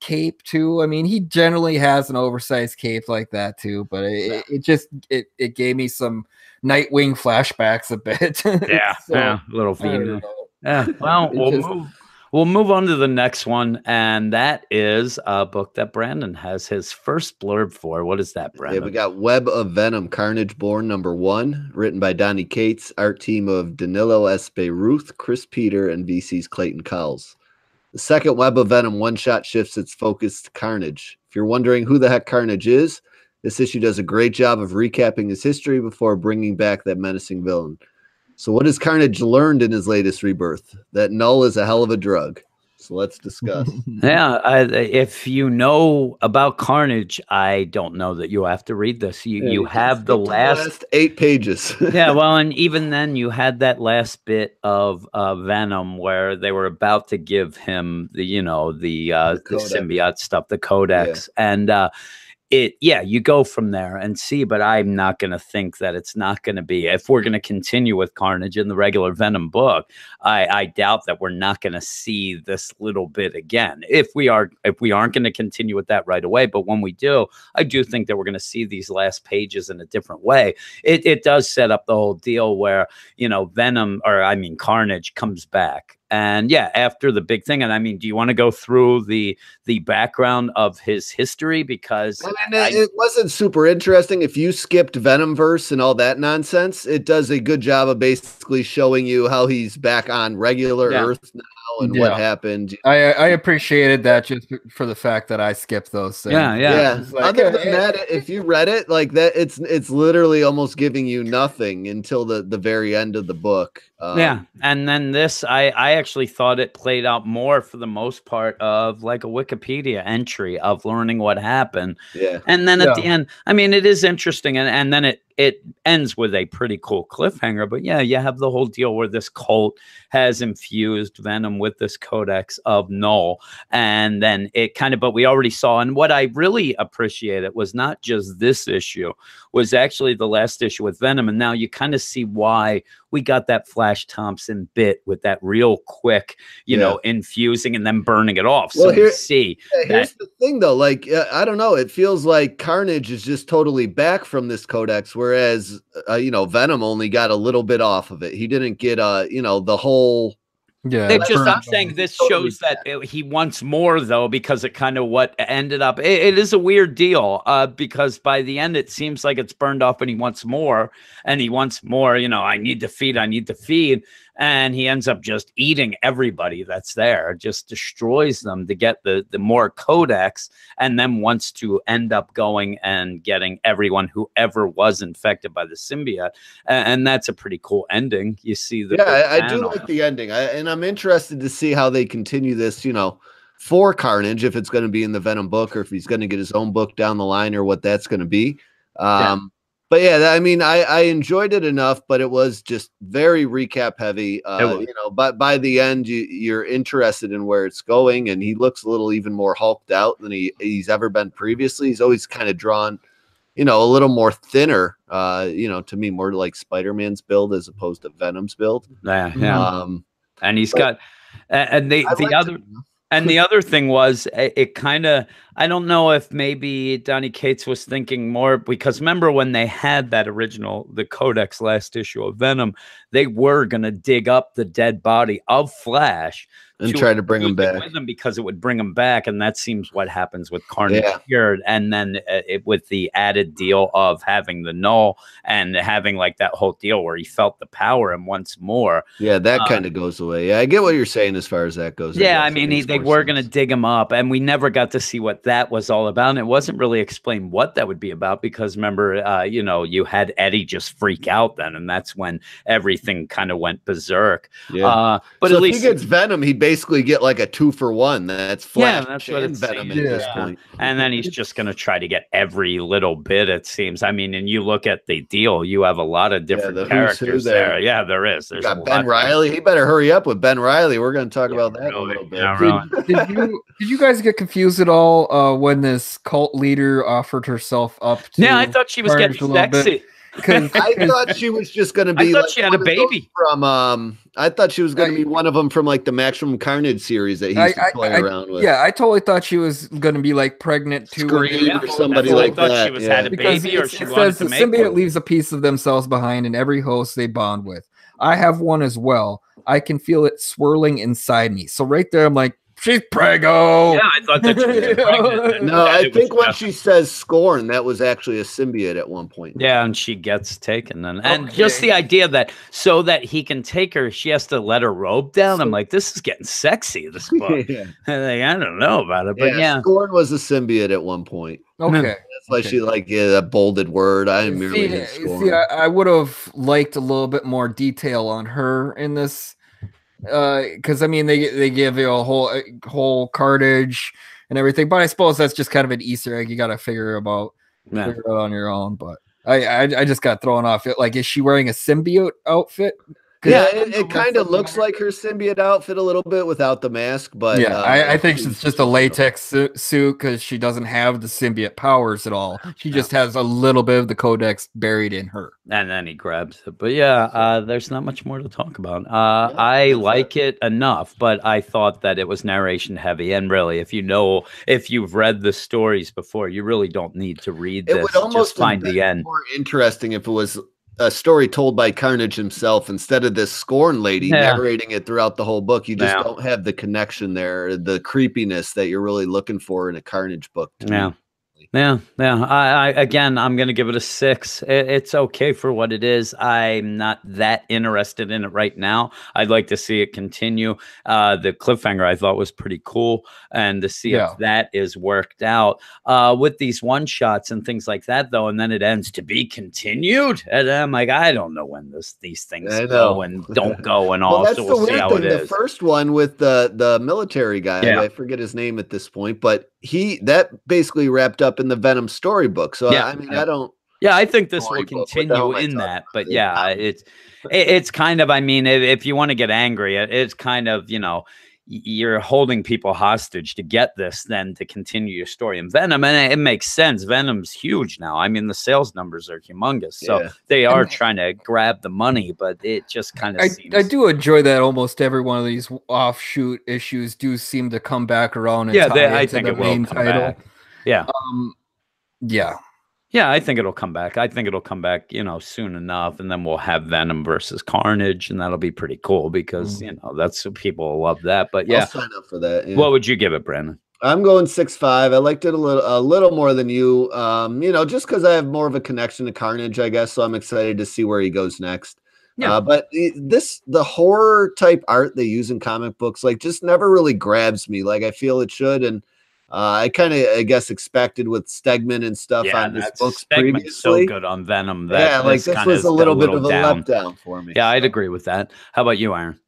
cape too. I mean, he generally has an oversized cape like that too, but it gave me some Nightwing flashbacks a bit.
A little female. Yeah, well, We'll move on to the next one, and that is a book that Brandon has his first blurb for. What is that, Brandon?
Yeah, we got Web of Venom, Carnage Born #1, written by Donnie Cates, art team of Danilo S. Beyruth, Chris Peter, and VC's Clayton Cowles. The second Web of Venom one-shot shifts its focus to Carnage. If you're wondering who the heck Carnage is, this issue does a great job of recapping his history before bringing back that menacing villain. So what has Carnage learned in his latest rebirth? That Null is a hell of a drug. So let's discuss.
If you know about Carnage, I don't know that you have to read this. You have the last
8 pages.
Yeah, well, and even then you had that last bit of Venom where they were about to give him the symbiote stuff, the codex, and you go from there and see, but I'm not going to think that it's not going to be, if we're going to continue with Carnage in the regular Venom book, I doubt that we're not going to see this little bit again. If we aren't going to continue with that right away, but when we do, I do think that we're going to see these last pages in a different way. It does set up the whole deal where, Carnage comes back. And after the big thing, and I mean, do you want to go through the background of his history? Because
it wasn't super interesting. If you skipped Venomverse and all that nonsense, it does a good job of basically showing you how he's back on regular Earth now and what happened.
I appreciated that just for the fact that I skipped those things.
Yeah. Other than that, if you read it like that, it's literally almost giving you nothing until the very end of the book.
And then this, I actually thought it played out more for the most part of like a Wikipedia entry of learning what happened.
Yeah.
And then at the end, I mean, it is interesting. And then it ends with a pretty cool cliffhanger. But you have the whole deal where this cult has infused Venom with this codex of Null. And then but we already saw, and what I really appreciated was not just this issue, was actually the last issue with Venom. And now you kind of see why we got that Flash Thompson bit with that real quick, you know, infusing and then burning it off.
Well,
so you see
here's the thing though, like I don't know, it feels like Carnage is just totally back from this codex, whereas you know, Venom only got a little bit off of it. He didn't get you know, the whole.
Yeah,
I'm saying this shows that he wants more, though, because it kind of what ended up. It is a weird deal because by the end, it seems like it's burned off and he wants more and he wants more. You know, I need to feed. And he ends up just eating everybody that's there, just destroys them to get the more codex, and then wants to end up going and getting everyone who ever was infected by the symbiote. And that's a pretty cool ending. You see the
I do like the ending. And I'm interested to see how they continue this, you know, for Carnage, if it's going to be in the Venom book or if he's going to get his own book down the line or what that's going to be. But yeah, I mean, I enjoyed it enough, but it was just very recap heavy. You know, but by the end, you're interested in where it's going, and he looks a little even more hulked out than he's ever been previously. He's always kind of drawn, you know, a little more thinner. You know, to me, more like Spider-Man's build as opposed to Venom's build.
And he's got, and the other thing was it kind of, I don't know if maybe Donny Cates was thinking more, because remember when they had that the Codex last issue of Venom, they were going to dig up the dead body of Flash
and try to bring him back
with them because it would bring him back. And that seems what happens with Carnage here. And then with the added deal of having the Null and having like that whole deal where he felt the power and once more.
Yeah, that kind of goes away. Yeah, I get what you're saying as far as that goes.
Yeah, I mean, they were going to dig him up, and we never got to see what that was all about. And it wasn't really explained what that would be about because remember, you know, you had Eddie just freak out then, and that's when everything kind of went berserk.
Yeah. But
so
at least if he gets Venom, he basically get like a 2-for-1. That's Flash.
Yeah, that's what it's
Venom at this point.
And then he's just going to try to get every little bit, it seems. I mean, and you look at the deal, you have a lot of different characters there. Yeah, there is. There's
got Ben Reilly. He better hurry up with Ben Reilly. We're going to talk about that a little bit.
Yeah,
did you guys get confused at all when this cult leader offered herself up to?
Yeah, I thought she was getting sexy.
I thought she was just going to be.
I thought she had a baby
from. I thought she was going to be one of them from like the Maximum Carnage series that he used to play around with.
Yeah, I totally thought she was going to be like pregnant too,
or somebody like that.
I thought she was had a baby, or she wanted to make
the symbiote leaves a piece of themselves behind in every host they bond with. I have one as well. I can feel it swirling inside me. So right there, I'm like, she's preggo.
Yeah, I thought that she was pregnant.
No, I think when she says scorn, that was actually a symbiote at one point.
Yeah, and she gets taken then. And just the idea that so that he can take her, she has to let her robe down. I'm like, this is getting sexy, this book. I don't know about it, but yeah.
Scorn was a symbiote at one point.
Okay.
That's why she like that bolded word. I didn't merely scorn.
See, I would have liked a little bit more detail on her in this. Because I mean they give you a whole Carnage and everything, but I suppose that's just kind of an Easter egg you got to figure it out on your own. But I just got thrown off. Like, is she wearing a symbiote outfit?
Yeah, it kind of looks like her symbiote outfit a little bit without the mask, but
yeah, I think it's just a latex suit because she doesn't have the symbiote powers at all. She just has a little bit of the Codex buried in her.
And then he grabs it. But yeah, there's not much more to talk about. I like it enough, but I thought that it was narration heavy. And really, if you've read the stories before, you really don't need to read this.
It would almost
just find the end
more interesting if it was a story told by Carnage himself instead of this Scorn lady narrating it throughout the whole book. You just don't have the connection there, the creepiness that you're really looking for in a Carnage book.
Yeah. Again, I'm going to give it a 6. It's okay for what it is. I'm not that interested in it right now. I'd like to see it continue. The cliffhanger I thought was pretty cool, and to see if that is worked out with these one shots and things like that, though. And then it ends to be continued. And I'm like, I don't know when these things go and don't go, and all.
Well,
so we'll see how it is.
The first one with the military guy, I forget his name at this point, but that basically wrapped up in the Venom storybook. So I mean, I don't.
Yeah, I think this will continue in that. But yeah, it's kind of. I mean, if you want to get angry, it's kind of, you know, you're holding people hostage to get this, then to continue your story in Venom. And it makes sense. Venom's huge now. I mean, the sales numbers are humongous. So they are trying to grab the money, but it just kind of seems.
I do enjoy that almost every one of these offshoot issues do seem to come back around and
I think it will come back. Yeah. Yeah, I think it'll come back. I think it'll come back, soon enough, and then we'll have Venom versus Carnage, and that'll be pretty cool because that's people love that. But yeah,
I'll sign up for that. Yeah.
What would you give it, Brandon?
I'm going 6.5. I liked it a little more than you. Just because I have more of a connection to Carnage, I guess. So I'm excited to see where he goes next. Yeah. But the horror type art they use in comic books, like, just never really grabs me like I feel it should, and. I kind of, I guess, expected with Stegman and stuff on his books previously.
So good on Venom. That
this was a little bit of a letdown for me.
Yeah, I'd agree with that. How about you, Iron?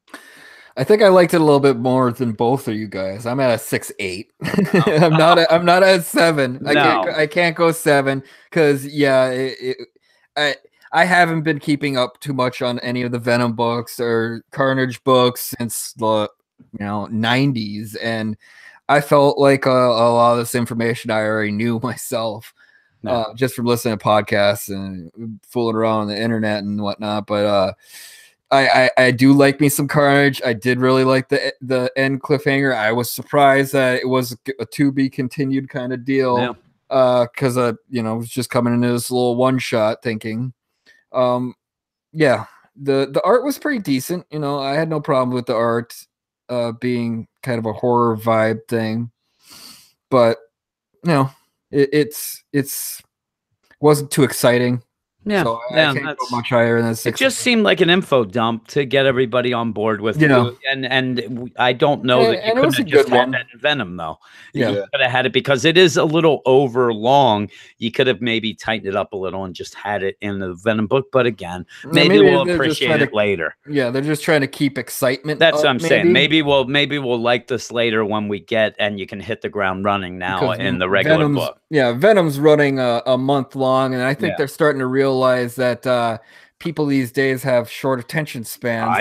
I think I liked it a little bit more than both of you guys. I'm at a 6.8. I'm not at 7. I can't go 7 because I haven't been keeping up too much on any of the Venom books or Carnage books since the 90s, and I felt like a lot of this information I already knew myself, just from listening to podcasts and fooling around on the internet and whatnot. But I do like me some Carnage. I did really like the end cliffhanger. I was surprised that it was a to be continued kind of deal, because I was just coming into this little one shot thinking, the art was pretty decent. I had no problem with the art. Being kind of a horror vibe thing, but it's wasn't too exciting.
Yeah,
so I can't go much higher than 6.
It just seemed like an info dump to get everybody on board with, and I don't know that you could have just had that in Venom, though. You could have had it because it is a little over long. You could have maybe tightened it up a little and just had it in the Venom book. But again, maybe we'll appreciate it later.
Yeah, they're just trying to keep excitement.
That's what I'm saying. Maybe we'll like this later when we get, and you can hit the ground running now in the regular book.
Yeah, Venom's running a month long, and I think they're starting to realize that people these days have short attention spans.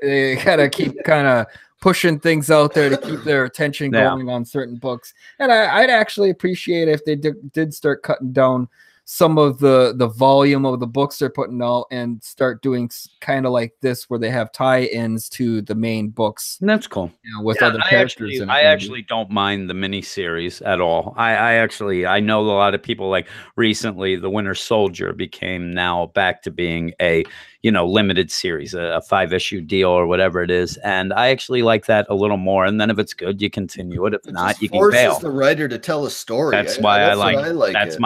They gotta keep kind of pushing things out there to keep their attention going on certain books. And I'd actually appreciate if they did start cutting down some of the volume of the books they're putting out and start doing kind of like this where they have tie-ins to the main books.
And that's cool.
With other characters.
I actually don't mind the miniseries at all. I know a lot of people, like recently the Winter Soldier became now back to being a limited series, a 5-issue deal or whatever it is, and I actually like that a little more. And then if it's good, you continue it. If not, you can bail.
The writer to tell a story.
That's why I like that's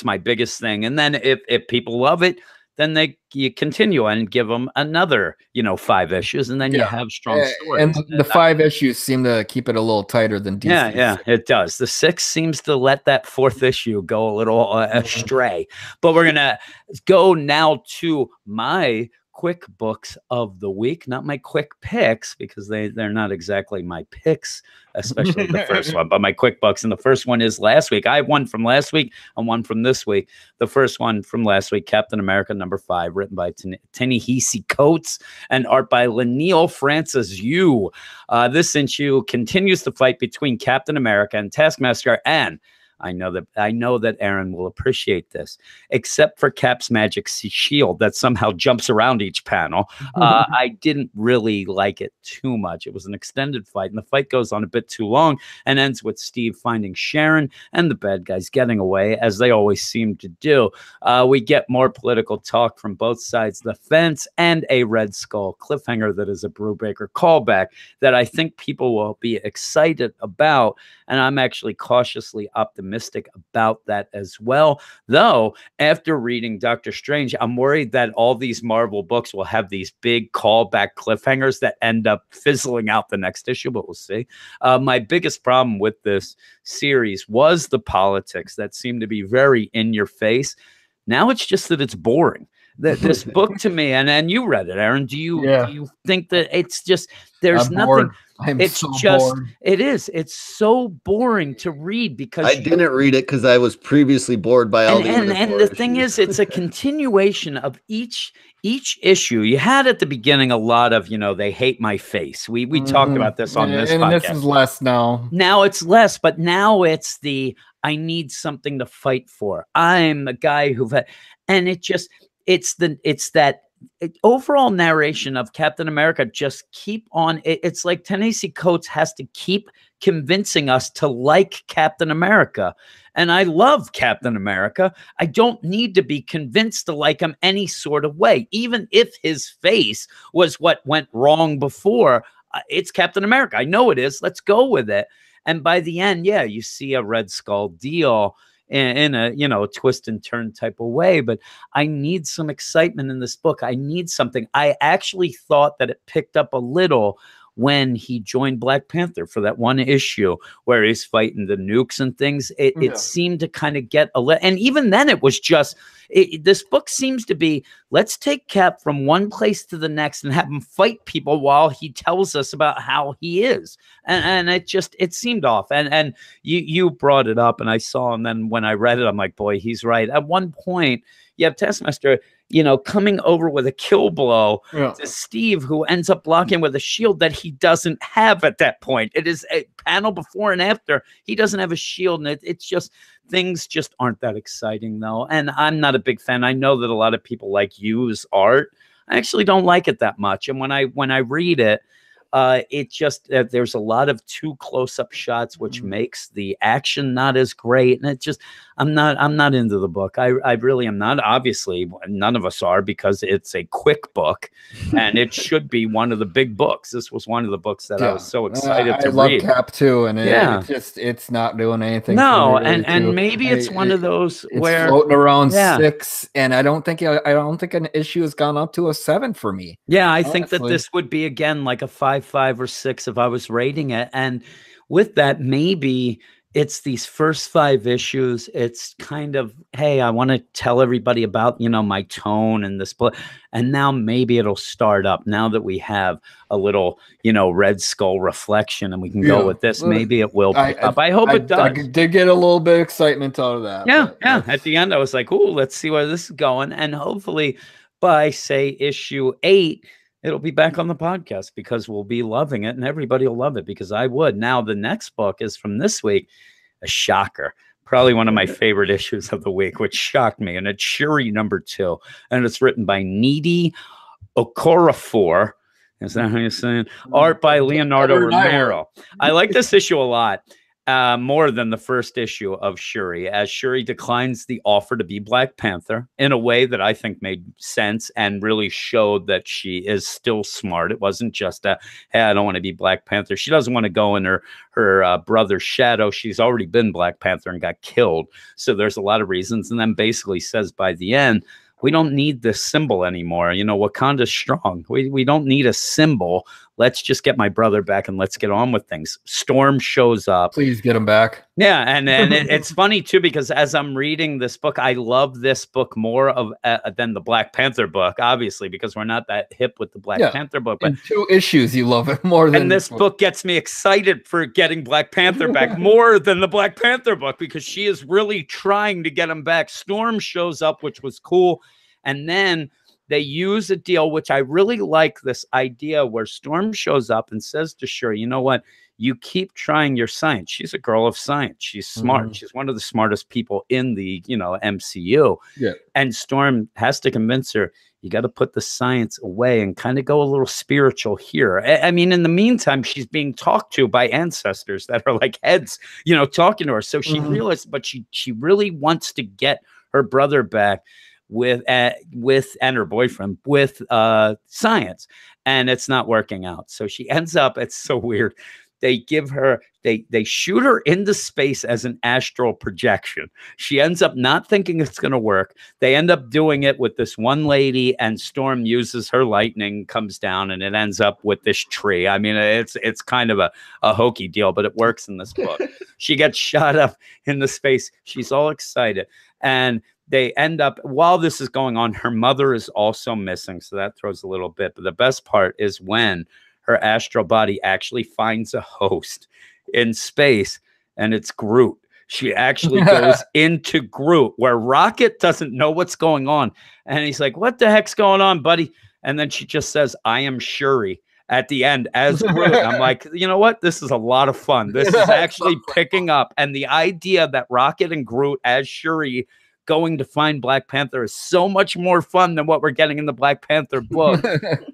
my biggest thing. And then if people love it, then you continue and give them another 5 issues, and then you have strong stories.
And the 5 issues seem to keep it a little tighter than DC.
Yeah, it does. The 6 seems to let that 4th issue go a little astray. But we're gonna go now to my quick books of the week, not my quick picks, because they're not exactly my picks, especially the first one, but my quick books. And the first one is last week. I have one from last week and one from this week. The first one from last week, Captain America #5, written by Ta-Nehisi Coates and art by Leinil Francis Yu. This issue continues the fight between Captain America and Taskmaster, and I know that Aaron will appreciate this, except for Cap's magic shield that somehow jumps around each panel. I didn't really like it too much. It was an extended fight, and the fight goes on a bit too long and ends with Steve finding Sharon and the bad guys getting away, as they always seem to do. We get more political talk from both sides of the fence and a Red Skull cliffhanger that is a Brubaker callback that I think people will be excited about, and I'm actually cautiously optimistic about that as well. Though, after reading Doctor Strange, I'm worried that all these Marvel books will have these big callback cliffhangers that end up fizzling out the next issue, but we'll see. My biggest problem with this series was the politics that seemed to be very in your face. Now it's just that it's boring. this book to me, and you read it, Aaron. Do you think that it's just there's
I'm
nothing?
Bored. It's
so boring to read because
I didn't read it because I was previously bored by all
the thing is, it's a continuation of each issue. You had at the beginning a lot of, they hate my face. We talked about this on this podcast.
And this is less now.
Now it's less, but now it's I need something to fight for. I'm a guy and it's that overall narration of Captain America. Just keep on. It's like Ta-Nehisi Coates has to keep convincing us to like Captain America. And I love Captain America. I don't need to be convinced to like him any sort of way. Even if his face was what went wrong before, it's Captain America. I know it is. Let's go with it. And by the end, you see a Red Skull deal in a twist and turn type of way. But I need some excitement in this book. I need something. I actually thought that it picked up a little when he joined Black Panther for that one issue where he's fighting the nukes and things. It seemed to kind of get and even then it was just, this book seems to be, let's take Cap from one place to the next and have him fight people while he tells us about how he is. And it seemed off. And you brought it up and I saw, and then when I read it, I'm like, boy, he's right. At one point, you have Taskmaster, coming over with a kill blow to Steve, who ends up blocking with a shield that he doesn't have at that point. It is a panel before and after. He doesn't have a shield, and it's just, things just aren't that exciting, though. And I'm not a big fan. I know that a lot of people like Yu's art. I actually don't like it that much. And when I read it, it just there's a lot of too close-up shots, which makes the action not as great. And it just, I'm not into the book. I really am not. Obviously, none of us are, because it's a quick book, and it should be one of the big books. This was one of the books that I was so excited to read.
I love Cap too, and it's not doing anything.
No, and maybe it's one of those where
floating around 6, and I don't think an issue has gone up to a 7 for me.
Yeah, I think that this would be again like a 5, 5 or 6 if I was rating it. And with that, maybe it's these first 5 issues. It's kind of, hey, I want to tell everybody about, my tone and this, and now maybe it'll start up now that we have a little, Red Skull reflection and we can go with this. Maybe it will pick up. I hope it does.
I did get a little bit of excitement out of that.
Yeah. At the end, I was like, "Ooh, let's see where this is going." And hopefully by, say, issue 8, it'll be back on the podcast, because we'll be loving it and everybody will love it, because I would. Now, the next book is from this week, a shocker. Probably one of my favorite issues of the week, which shocked me. And it's Shuri #2. And it's written by Nnedi Okorafor. Is that how you're saying? Art by Leonardo Romero. I like this issue a lot. More than the first issue of Shuri, as Shuri declines the offer to be Black Panther in a way that I think made sense and really showed that she is still smart. It wasn't just hey, I don't want to be Black Panther. She doesn't want to go in her brother's shadow. She's already been Black Panther and got killed. So there's a lot of reasons. And then basically says by the end, we don't need this symbol anymore. Wakanda's strong. We don't need a symbol. Let's just get my brother back and let's get on with things. Storm shows up.
Please get him back.
Yeah, and it's funny too, because as I'm reading this book, I love this book more than the Black Panther book, obviously, because we're not that hip with the Black Panther book. But
in 2 issues, you love it more than.
And this book gets me excited for getting Black Panther back more than the Black Panther book, because she is really trying to get him back. Storm shows up, which was cool, and then they use a deal, which I really like, this idea where Storm shows up and says to Shuri, you know what? You keep trying your science. She's a girl of science. She's smart. She's one of the smartest people in the, MCU. Yeah. And Storm has to convince her, you got to put the science away and kind of go a little spiritual here. I mean, in the meantime, she's being talked to by ancestors that are like heads, talking to her. So she realized, but she really wants to get her brother back with and her boyfriend with science, and it's not working out. So she ends up, it's so weird. They give her, they shoot her into space as an astral projection. She ends up not thinking it's going to work. They end up doing it with this one lady, and Storm uses her lightning, comes down, and it ends up with this tree. I mean, it's kind of a hokey deal, but it works in this book. She gets shot up into space. She's all excited. And they end up, while this is going on, her mother is also missing. So that throws a little bit. But the best part is when her astral body actually finds a host in space, and it's Groot. She actually goes into Groot, where Rocket doesn't know what's going on. And he's like, what the heck's going on, buddy? And then she just says, I am Shuri at the end as Groot. I'm like, you know what? This is a lot of fun. This is actually picking up. And the idea that Rocket and Groot as Shuri going to find Black Panther is so much more fun than what we're getting in the Black Panther book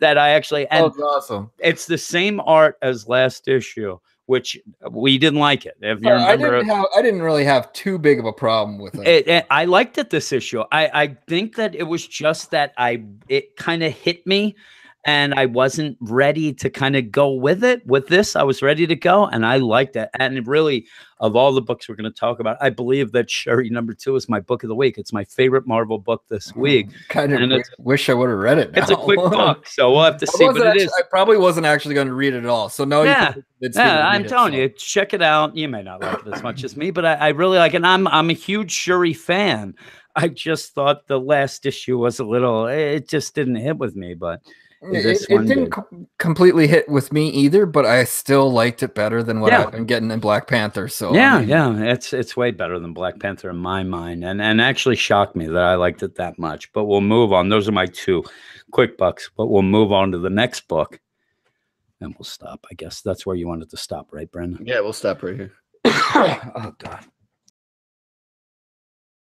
that I actually, and
awesome.
It's the same art as last issue, which we didn't like it. If you remember,
I didn't really have too big of a problem with it.
I liked it this issue. I think that it was just that it kind of hit me, and I wasn't ready to kind of go with it. With this, I was ready to go, and I liked it. And really, of all the books we're going to talk about, I believe that Shuri #2 is my book of the week. It's my favorite Marvel book this week.
Kind of wish I would have read it now.
It's a quick book, so we'll have to see. But it is.
I probably wasn't actually going to read it at all. So now,
I'm telling you, check it out. You may not like it as much as me, but I really like it. And I'm a huge Shuri fan. I just thought the last issue was a little. It just didn't hit with me, but.
It didn't completely hit with me either, but I still liked it better than what I've been getting in Black Panther. So
it's way better than Black Panther in my mind, and actually shocked me that I liked it that much. But we'll move on. Those are my 2 quick bucks, but we'll move on to the next book, and we'll stop. I guess that's where you wanted to stop, right, Brendan?
Yeah, we'll stop right here.
Oh God.